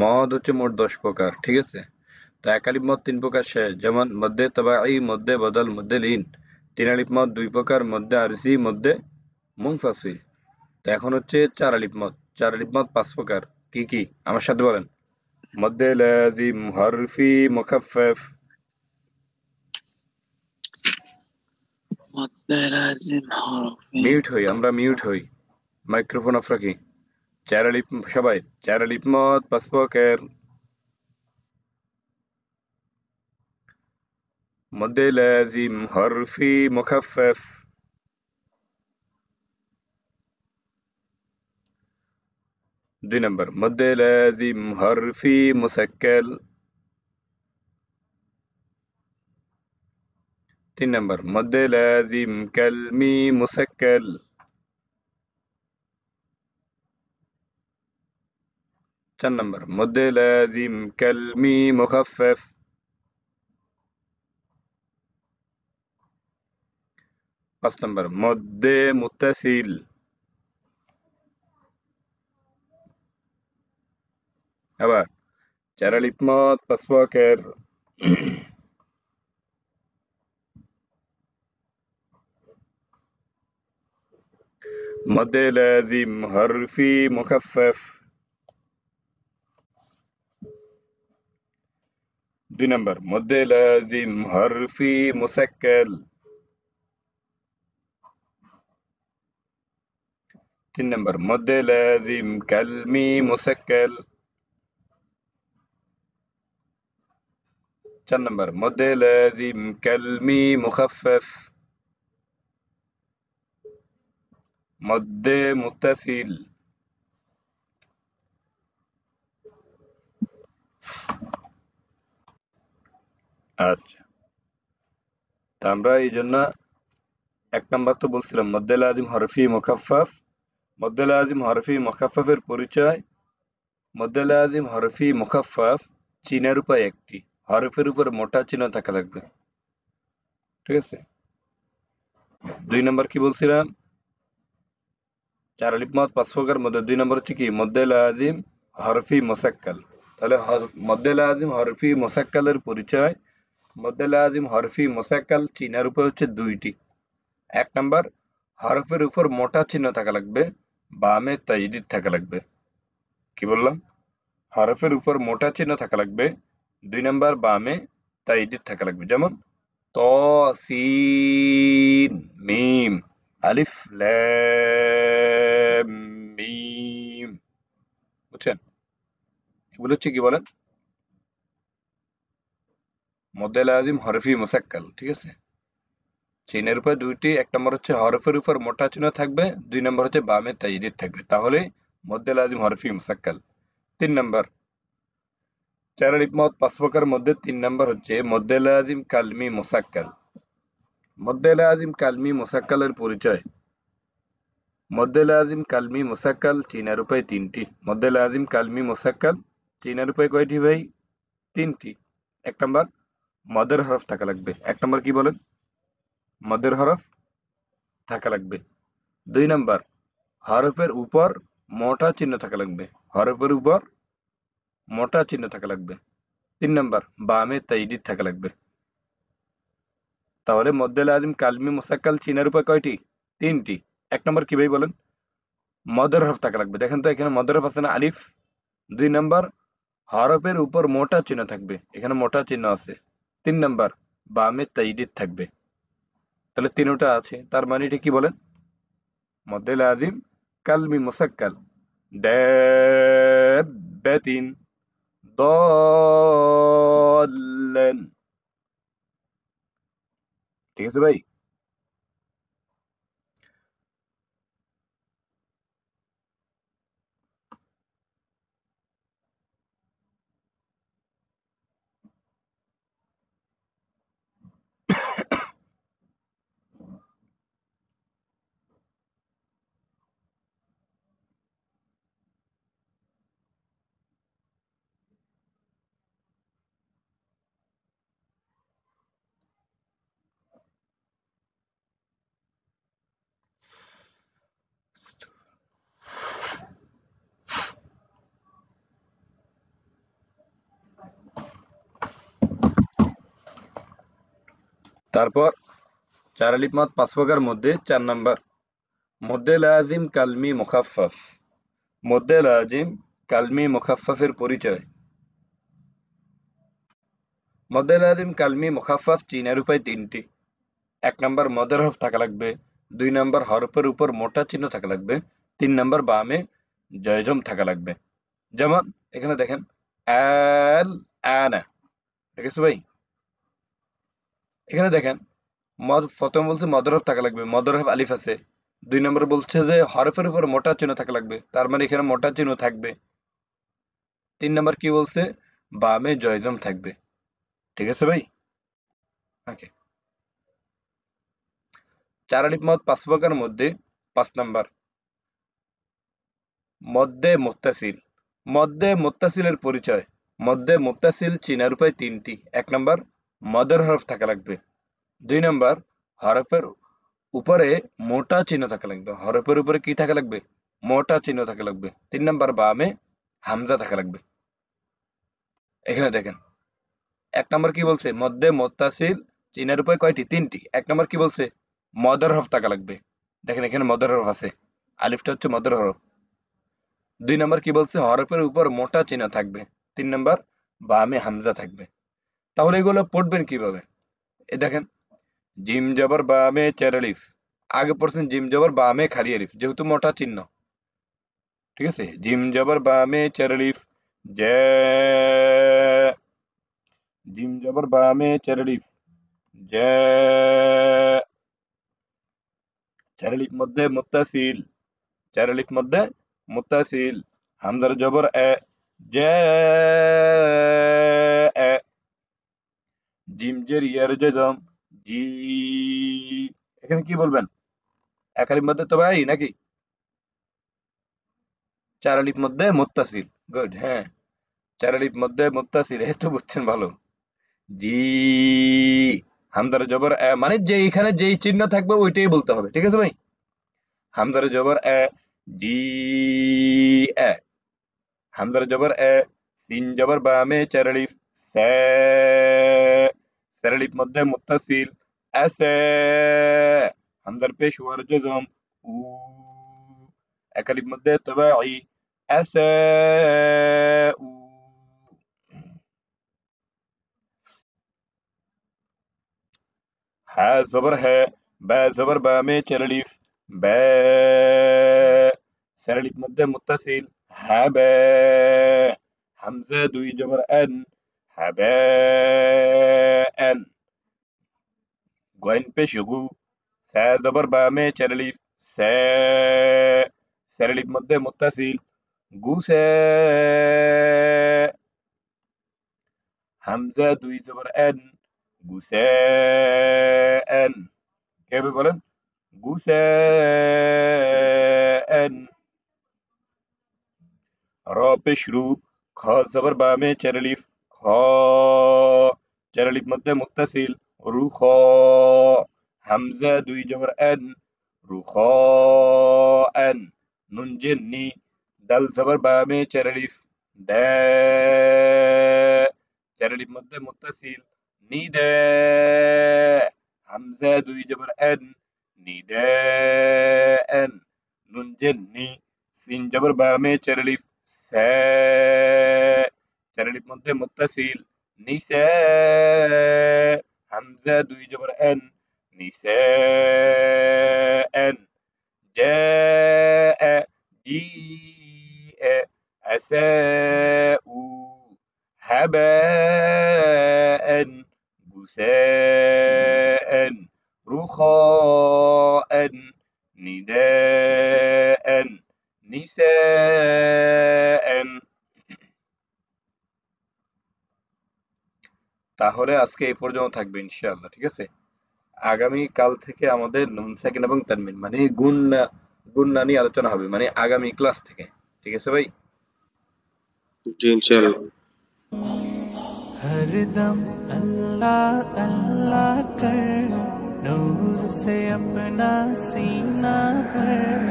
মদ হচ্ছে মোট 10 প্রকার, ঠিক আছে? তো এক আলিফ মদ 3 প্রকার শেষ, যেমন মধ্যে তবাই, মধ্যে বদল, মধ্যে লিন। 3 আলিফ মদ 2 প্রকার, মধ্যে আরসি, মধ্যে মুনফাসিল। তো এখন হচ্ছে 4 আলিফ মদ। 4 আলিফ মদ 5 প্রকার। কি কি আমার সাথে বলেন? মধ্যে লাজিম, হরফি, মুখাফফাফ। مد لازم حرفي মিউট হই, আমরা মিউট হই, মাইক্রোফোন অফ রাখি। 4 আলিফ সবাই, 4 আলিফ মদ 5 প্রকার। মধ্যে লাজিম, হরফি, মুখাফফাফ। 2 নম্বর মধ্যে লাজিম, হরফি, মুসাক্কাল। 3 নম্বর মধ্যে লাজিম, কালমি, মুসাক্কাল। 4 নম্বর মধ্যে লাজিম, কালমি, মুখাফফাফ। 5 নম্বর মধ্যে মুত্তাসিল। আবার 4 আলিফ মদ 5 প্রকার। মধ্যে লাজিম, হরফি, মুখাফফাফ। 2 নম্বর মধ্যে লাজিম, হরফি, মুসাক্কাল। 3 নম্বর মধ্যে লাজিম, কালমি, মুসাক্কাল। 4 নম্বর মধ্যে লাজিম, কালমি, মুখাফফাফ। মধ্যে মুত্তাসিল। আচ্ছা, তা আমরা এই জন্য 1 নাম্বার তো বলছিলাম মধ্যে লাজিম, হরফি, মুখাফফাফ। মধ্যে লাজিম, হরফি, মুখাফফাফের পরিচয়। মধ্যে লাজিম, হরফি, মুখাফফাফ চিহ্নের উপায় একটি, হরফের উপর মোটা চিহ্ন থাকা লাগবে, ঠিক আছে? 2 নম্বর কি বলছিলাম? 4 আলিফ মদ 5 প্রকার মধ্যে 2 নম্বর হচ্ছে কি? মধ্যে লাজিম, হরফি, মুসাক্কাল। তাহলে মধ্যে লাজিম, হরফি, মুসাক্কালের পরিচয়। মধ্যে লাজিম, হরফি, মুসাক্কাল চিহ্নের উপায় হচ্ছে 2টি। 1 নাম্বার হরফের উপর মোটা চিহ্ন থাকা লাগবে, বামে তাজদিদ থাকা লাগবে। কি বললাম? হরফের উপর মোটা চিহ্ন থাকা লাগবে। 2 নাম্বার বামে তাজদিদ থাকা লাগবে। যেমন ত, সিন, মিম, আলিফ, লাম, মিম। বুঝছেন? এগুলো হচ্ছে কি বলেন? মধ্যে লাজিম, হরফি, মুসাক্কাল, ঠিক আছে? চিহ্নের উপর 2টি। 1 নম্বর হচ্ছে হরফের উপর মোটা চিহ্ন থাকবে, 2 নম্বর হচ্ছে বামে তাজদিদ থাকবে, তাহলে মধ্যে লাজিম, হরফি, মুসাক্কাল। 3 নম্বর 4 আলিফ মদ 5 প্রকার মধ্যে 3 নম্বর হচ্ছে মধ্যে লাজিম, কালমি, মুসাক্কাল। মধ্যে লাজিম, কালমি, মুসাক্কালের পরিচয়। মধ্যে লাজিম, কালমি, মুসাক্কাল চিহ্নের উপায় 3টি। মধ্যে লাজিম, কালমি, মুসাক্কাল চিহ্নের উপায় কয়টি ভাই? 3টি। 1 নম্বর মদের হরফ থাকা লাগবে। 1 নম্বর কি বলেন? মদের হরফ থাকা লাগবে। 2 নম্বর হরফের উপর মোটা চিহ্ন থাকা লাগবে, হরফের উপর মোটা চিহ্ন থাকা লাগবে। 3 নম্বর বামে তাজদিদ থাকা লাগবে। তাহলে মধ্যে লাজিম, কালমি, মুসাক্কাল চিহ্নের উপায় কয়টি? 3টি। 1 নম্বর কি ভাই বলেন? মদের হরফ থাকা লাগবে। দেখেন তো এখানে মদের হরফ আছে না? আলিফ। 2 নম্বর হরফের উপর মোটা চিহ্ন থাকবে, এখানে মোটা চিহ্ন আছে। 3 নম্বর বামে তাজদিদ থাকবে। তাহলে 3টা আছে, তার মানে এটা কি বলেন? মধ্যে লাজিম, কালমি, মুসাক্কাল। দাব্বাতিন, দল্লেন। ঠিক আছে ভাই? তারপর 4 আলিফ মদ 5 প্রকার মধ্যে 4 নাম্বার মধ্যে লাজিম কালমি মুখাফফাফ। মধ্যে লাজিম কালমি মুখাফফাফের পরিচয়। মধ্যে লাজিম কালমি মুখাফফাফ চিনার উপায় 3টি। 1 নাম্বার মদের হরফ থাকা লাগবে, 2 নাম্বার হরফের উপর মোটা চিহ্ন থাকা লাগবে, 3 নাম্বার বামে জয়জম থাকা লাগবে। যেমন এখানে দেখেন আল আনা, ঠিক আছে ভাই? এখানে দেখেন প্রথম বলছে মদের হরফ থাকা লাগবে, মদের হরফ আলিফ আছে। 2 নম্বর বলছে যে হরফের উপর মোটা চিহ্ন থাকা লাগবে, তার মানে এখানে মোটা চিহ্ন থাকবে। 3 নম্বর কি বলছে? বামে জয়জম থাকবে, ঠিক আছে ভাই? ওকে। 4 আলিফ মদ 5 প্রকার মধ্যে 5 নাম্বার মধ্যে মুত্তাসিল। মধ্যে মুত্তাসিলের পরিচয়। মধ্যে মুত্তাসিল চিনার উপায় 3টি। 1 নাম্বার মদের হরফ থাকা লাগবে, 2 নাম্বার হরফের উপরে মোটা চিহ্ন থাকা লাগবে। হরফের উপরে কি থাকা লাগবে? মোটা চিহ্ন থাকা লাগবে। 3 নাম্বার বামে হামজা থাকা লাগবে। এখানে দেখেন 1 নাম্বার কি বলছে? মধ্যে মুত্তাসিল চিহ্নের উপায় কয়টি? 3টি। 1 নাম্বার কি বলছে? মদের হরফ থাকা লাগবে। দেখেন এখানে মদের হরফ আছে, আলিফটা হচ্ছে মদের হরফ। 2 নাম্বার কি বলছে? হরফের উপর মোটা চিহ্ন থাকবে। 3 নাম্বার বামে হামজা থাকবে। তাহলে এগুলো পড়বেন কিভাবে? দেখেন জিম জবর বামে চার আলিফ, আগে পড়ছেন জিম জবর বামে খালি আলিফ, যেহেতু মোটা চিহ্ন, ঠিক আছে? জিম জবর বামে চার আলিফ জে, জিম জবর বামে চার আলিফ জে, চার আলিফ মধ্যে মুত্তাসিল, চার আলিফ মধ্যে মুত্তাসিল, হামজার জবর এ জে এ, জিম জের ইয়ার জজম জি। এখানে কি বলবেন? 1 আলিফ মধ্যে তো ভাই নাকি 4 আলিফ মধ্যে মুত্তাসিল। গুড, হ্যাঁ 4 আলিফ মধ্যে মুত্তাসিল, এই তো বুঝছেন ভালো। জি, হামজার জবর এ, মানে যে এখানে যেই চিহ্ন থাকবে ওইটাই বলতে হবে, ঠিক আছে ভাই? হামজার জবর এ জি এ, হামজার জবর এ, সিন জবর বামে 4 আলিফ সে, 4 আলিফ মধ্যে মুত্তাসিল এসে, হামজার পেশ ওয়ার জজম উ, 1 আলিফ মধ্যে তবাই এসে উ। হা জবর হ্যাঁ, বা জবর বা মে 4 আলিফ ব্যা, 4 আলিফ মধ্যে মুত্তাসিল হাবা, হামজা 2 জবর আন হাবাআন, গইন পেশ গু, সা জবর বা মে 4 আলিফ সা, 4 আলিফ মধ্যে মুত্তাসিল গুসা, হামজা 2 জবর আন গুসাআন। কিভাবে বলেন? গুসাআন। র পেশ রু, খ জবর বা মে 4 আলিফ খ, 4 আলিফ মধ্যে মুত্তাসিল রু খ, হামজা 2 জবর আন রু খ আন, নুন জের নি, দাল জবর বা মে 4 আলিফ দা, 4 আলিফ মধ্যে মুত্তাসিল নিদা, হামজা 2 জবর আন নিদাআন, নুন জের নি, সিন জবর বা মে 4 আলিফ সা, 4 আলিফ মধ্যে মুত্তাসিল নিসা, হামজা 2 জবর আন নিসাআন, جاء جيء أساء هباء بساء رخاء نداء নিসাআ। তাহলে আজকে এই পর্যন্ত থাকবে ইনশাআল্লাহ, ঠিক আছে? আগামী কাল থেকে আমাদের নুন সাকিন এবং তানবিন মানে গুণনা নিয়ে আলোচনা হবে, মানে আগামী ক্লাস থেকে, ঠিক আছে ভাই? জি ইনশাআল্লাহ। हरदम अल्लाह अल्लाह कर, नूर से अपना सीना भर।